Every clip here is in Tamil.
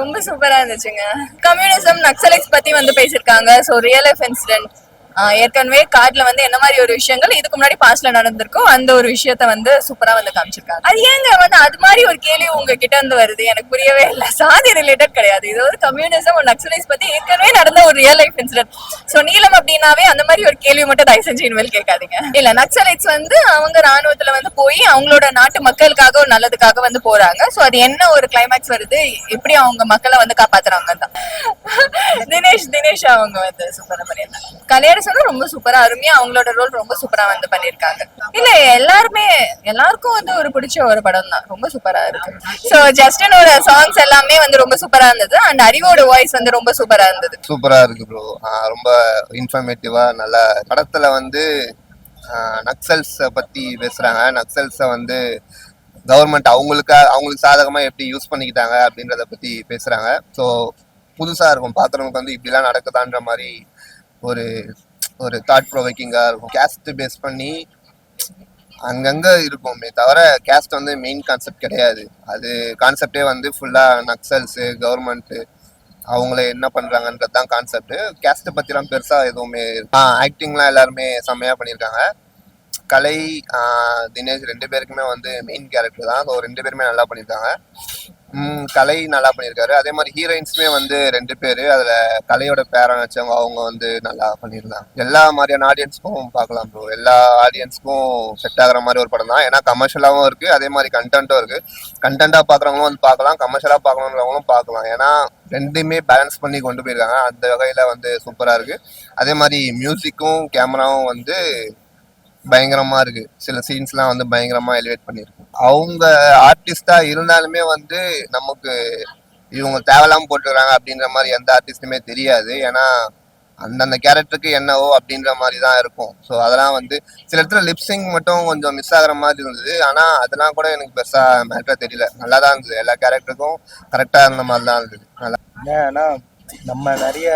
ரொம்ப சூப்பரா இருந்துச்சுங்க. கம்யூனிசம் நக்சலைட்ஸ் பத்தி வந்து பேசியிருக்காங்க. ஸோ ரியல் லைஃப் இன்சிடென்ட் ஏற்கனவே கார்ட்ல வந்து என்ன மாதிரி ஒரு விஷயங்கள் இதுக்கு முன்னாடி பாஸ்ட்ல நடந்திருக்கோ அந்த ஒரு விஷயத்த வந்து சூப்பரா வந்து காமிச்சிருக்காங்க. அது ஏங்க வந்து அது மாதிரி ஒரு கேள்வி உங்ககிட்ட இருந்து வருது எனக்கு புரியவே இல்லை. சாதி ரிலேட்டட் கிடையாது. இது ஒரு கம்யூனிசம் ஒரு நக்சலைட்ஸ் பத்தி ஏற்கனவே நடந்த ஒரு ரியல் லைஃப் இன்சிடென்ட். ஸோ நீலம் அப்படின்னாவே அந்த மாதிரி ஒரு கேள்வி மட்டும் தயவு செஞ்சு இனிமேல் கேட்காதீங்க. இல்ல நக்சலைட்ஸ் வந்து அவங்க ராணுவத்துல வந்து போய் அவங்களோட நாட்டு மக்களுக்காக ஒரு நல்லதுக்காக வந்து போறாங்க. ஸோ அது என்ன ஒரு கிளைமேக்ஸ் வருது, எப்படி அவங்க மக்களை வந்து காப்பாத்துறாங்க தான். தினேஷ் அவங்க வந்து சூப்பரா பண்ணியிருந்தாங்க. கல்யாணம் ரொம்ப சூப்பரா அருமையா அவங்களோட ரோல் ரொம்ப சூப்பரா வந்து பண்ணிருக்காங்க. இல்ல எல்லாருக்கும் வந்து ஒரு பிடிச்ச ஒரு படம் தான். ரொம்ப சூப்பரா இருக்கு. சோ ஜஸ்டினோட சாங்ஸ் எல்லாமே வந்து ரொம்ப சூப்பரா இருந்தது. அண்ட் அறிவோட வாய்ஸ் வந்து ரொம்ப சூப்பரா இருந்தது. சூப்பரா இருக்கு ப்ரோ. ரொம்ப இன்ஃபர்மேட்டிவா நல்ல படத்துல வந்து நக்சல்ஸ் பத்தி பேசுறாங்க. நக்சல்ஸை வந்து கவர்மெண்ட் அவங்களுக்கு சாதகமா எப்படி யூஸ் பண்ணிக்கிட்டாங்க அப்படின்றத பத்தி பேசுறாங்க. ஸோ புதுசா இருக்கும் பாக்குறவங்களுக்கு வந்து இப்படிலாம் நடக்குதான்ற மாதிரி ஒரு ஒரு தாட் ப்ரொவோக்கிங்கா இருக்கும். கேஸ்ட் பேஸ் பண்ணி அங்கங்க இருக்குமே தவிர கேஸ்ட் வந்து மெயின் கான்செப்ட் கிடையாது. அது கான்செப்டே வந்து ஃபுல்லா நக்சல்ஸு கவர்மெண்ட் அவங்கள என்ன பண்றாங்கன்றது தான் கான்செப்ட். கேஸ்ட்டை பத்திலாம் பெருசா எதுவுமே ஆக்டிங்லாம் எல்லாருமே செம்மையா பண்ணியிருக்காங்க. கலை தினேஷ் ரெண்டு பேருக்குமே வந்து மெயின் கேரக்டர் தான். ஸோ ரெண்டு பேருமே நல்லா பண்ணியிருக்காங்க. கலை நல்லா பண்ணியிருக்காரு. அதே மாதிரி ஹீரோயின்ஸுமே வந்து ரெண்டு பேர் அதில் கலையோட பேரன் வச்சவங்க அவங்க வந்து நல்லா பண்ணியிருந்தாங்க. எல்லா மாதிரியான ஆடியன்ஸ்க்கும் பார்க்கலாம் ப்ரோ. எல்லா ஆடியன்ஸ்க்கும் செட் ஆகிற மாதிரி ஒரு படம் தான். ஏன்னா கமர்ஷியலாகவும் இருக்குது, அதே மாதிரி கண்டென்ட்டும் இருக்குது. கண்டென்ட்டாக பார்க்குறவங்களும் வந்து பார்க்கலாம், கமர்ஷியலாக பார்க்கணுன்றவங்களும் பார்க்கலாம். ஏன்னா ரெண்டுமே பேலன்ஸ் பண்ணி கொண்டு போயிருக்காங்க. அந்த வகையில் வந்து சூப்பராக இருக்குது. அதே மாதிரி மியூசிக்கும் கேமராவும் வந்து பயங்கரமா இருக்கு. சில சீன்ஸ்லாம் வந்து பயங்கரமா எலிவேட் பண்ணிருக்கு. அவங்க ஆர்டிஸ்டா இருந்தாலுமே வந்து நமக்கு இவங்க தேவையில்லாம போட்டுக்கிறாங்க அப்படின்ற மாதிரி எந்த ஆர்டிஸ்டுமே தெரியாது. ஏன்னா அந்தந்த கேரக்டருக்கு என்னவோ அப்படின்ற மாதிரி தான் இருக்கும். ஸோ அதெல்லாம் வந்து சில இடத்துல லிப்சிங் மட்டும் கொஞ்சம் மிஸ் ஆகிற மாதிரி இருந்தது. ஆனால் அதெல்லாம் கூட எனக்கு பெருசா மேட்டரா தெரியல. நல்லா தான் இருந்தது. எல்லா கேரக்டருக்கும் கரெக்டாக இருந்த மாதிரி தான் இருந்தது. நல்லா ஏன்னா நம்ம நிறைய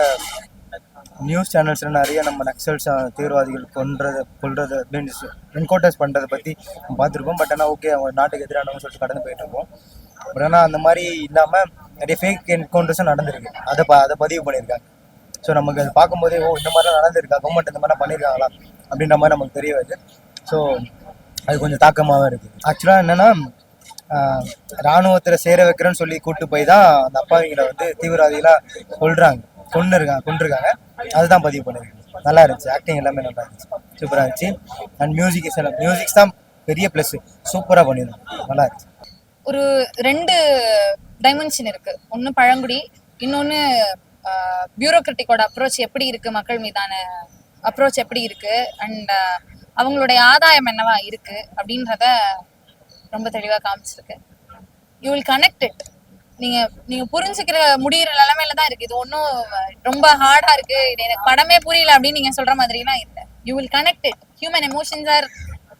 நியூஸ் சேனல்ஸ்ல நிறைய நம்ம நக்சல்ஸ் தீவிரவாதிகள் கொல்றது அப்படின்னு என்கவுண்டர்ஸ் பண்ணுறதை பற்றி பார்த்துருக்கோம். பட் ஆனால் ஓகே அவங்க நாட்டுக்கு எதிரானவங்க சொல்லிட்டு கடந்து போயிட்டு இருக்கோம். பட் ஆனால் அந்த மாதிரி இல்லாமல் நிறைய ஃபேக் என்கவுண்டர்ஸும் நடந்திருக்கு. அதை பதிவு பண்ணியிருக்காங்க. ஸோ நமக்கு அது பார்க்கும்போதே இந்த மாதிரிலாம் நடந்திருக்கா, கவர்மெண்ட் இந்த மாதிரிலாம் பண்ணியிருக்காங்களா அப்படின்ற மாதிரி நமக்கு தெரிய வருது. ஸோ அது கொஞ்சம் தாக்கமாகவும் இருக்குது. ஆக்சுவலாக என்னென்னா இராணுவத்தில் சேர வைக்கிறேன்னு சொல்லி கூப்பிட்டு போய் தான் அந்த அப்பாவிங்களை வந்து தீவிரவாதிகளாக கொண்டிருக்காங்க. அதுதான் பதிவு பண்ணியிருக்கேன். நல்லா இருந்துச்சு. ஆக்டிங் எல்லாமே நல்லா இருந்துச்சு, சூப்பராக இருந்துச்சு. அண்ட் மியூசிக்ஸ் தான் பெரிய ப்ளஸ். சூப்பராக பண்ணியிருந்தோம், நல்லா இருந்துச்சு. ஒரு 2 டைமென்ஷன் இருக்கு. ஒன்று பழங்குடி, இன்னொன்று பியூரோக்ராட்டிக்கோட அப்ரோச் எப்படி இருக்கு, மக்கள் மீதான அப்ரோச் எப்படி இருக்கு, அண்ட் அவங்களுடைய ஆதாயம் என்னவா இருக்கு அப்படின்றத ரொம்ப தெளிவாக காமிச்சிருக்கு. You will connect it. நீங்க புரிஞ்சுக்கிற முடியிற நிலைமையில தான் இருக்கு. இது ஒன்றும் ரொம்ப ஹார்டா இருக்கு, இது எனக்கு படமே புரியல அப்படின்னு நீங்க சொல்ற மாதிரிலாம் இல்லை. You will connect it. Human emotions are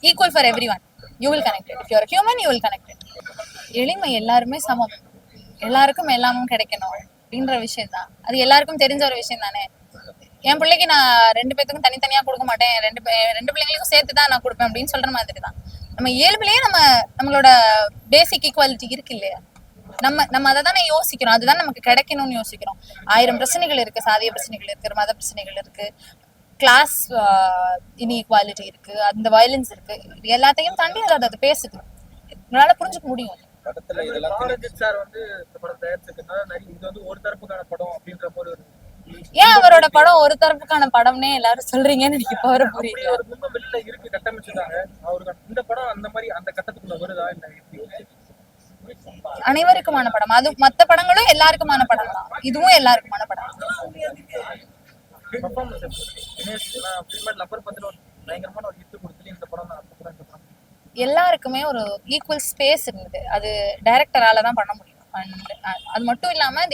equal for every one. You will connect it. If you are human you will connect it. எளிமை, எல்லாருமே சமம், எல்லாருக்கும் எல்லாமும் கிடைக்கணும் அப்படின்ற விஷயம் தான். அது எல்லாருக்கும் தெரிஞ்ச ஒரு விஷயம் தானே. என் பிள்ளைக்கு நான் 2 பேத்துக்கும் தனித்தனியா கொடுக்க மாட்டேன், ரெண்டு பிள்ளைங்களுக்கும் சேர்த்து தான் நான் கொடுப்பேன் அப்படின்னு சொல்ற மாதிரி தான். நம்ம இயல்புலயே நம்மளோட பேசிக் ஈக்குவாலிட்டி இருக்கு இல்லையா. நம்ம அதை தானே யோசிக்கிறோம். அதுதான் நமக்கு கிடைக்கணும்னு யோசிக்கிறோம். 1000 பிரச்சனைகள் இருக்கு, சாதிய பிரச்சனைகள் இருக்கு, மத பிரச்சனைகள் இருக்கு, கிளாஸ் இன்இக்வாலிட்டி இருக்கு, அந்த வயலன்ஸ் இருக்கு. இது எல்லாத்தையும் தாண்டி அது பேசுது. உங்களால புரிஞ்சுக்க முடியும். படத்துல இதெல்லாம் சார் வந்து இந்த படம் தயாரிச்சதுனால நிறைய இது வந்து ஒரு தரப்புக்கான படம் அப்படின்ற மாதிரி ஒரு ஏன் அவரோட படம் ஒரு தரப்புக்கான படம்னே எல்லாரும் சொல்றீங்கன்னு எனக்கு இப்ப வர புரியல. ஒரு முன்பு வெளியில இருக்கு, கட்டமைச்சிருக்காங்க. அவருக்கு இந்த படம் அந்த மாதிரி அந்த கட்டத்துக்குள்ள வருதா இல்ல அனைவருக்குமான படம். அது மத்த படங்களும் எல்லாருக்குமான படம் தான், இதுவும் எல்லாருக்குமான படம். எல்லாருக்குமே ஒரு ஈக்குவல் ஸ்பேஸ் இருந்தது. அது டைரக்டரால தான் பண்ண முடியும். அது மட்டும் இல்லாம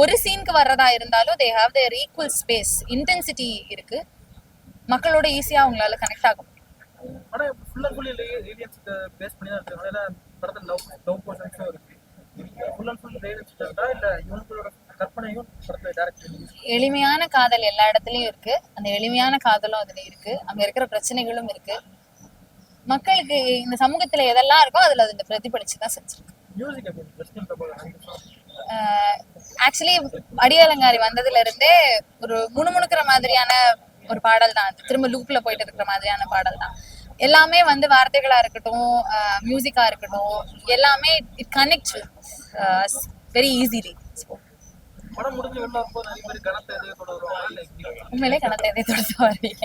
ஒரு சீனுக்கு வர்றதா இருந்தாலும் they have their equal space, intensity இருக்கு. மக்களோட ஈஸியா அவங்களால கனெக்ட் ஆக முடியும். எளிமையான காதல் எல்லா இடத்துலயும் இருக்கு. அந்த எளிமையான காதலும் அதுல இருக்கு. அங்க இருக்கிற பிரச்சனைகளும் இருக்கு. மக்களுக்கு இந்த சமூகத்துல எதெல்லாம் இருக்கோ அதுல பிரதிபலிச்சுதான் செஞ்சிருக்கு. ஆக்சுவலி அடியலங்காரி வந்ததுல இருந்தே ஒரு முணுமுணுக்கிற மாதிரியான ஒரு பாடல் தான் அது. திரும்ப லூப்ல போயிட்டு இருக்கிற மாதிரியான பாடல் தான். எல்லாமே வந்து வார்த்தைகளா இருக்கட்டும், மியூசிக்கா இருக்கட்டும், எல்லாமே இட் கனெக்ட்ஸ் வெரி ஈஸிலி. படம் முடிஞ்சு வெளில வரும்போது நிறைய பேர் கணத்தை எதையோ தொடருவாங்க. உண்மையிலே கணத்தை எதை தொடர்ந்து வருவீங்க?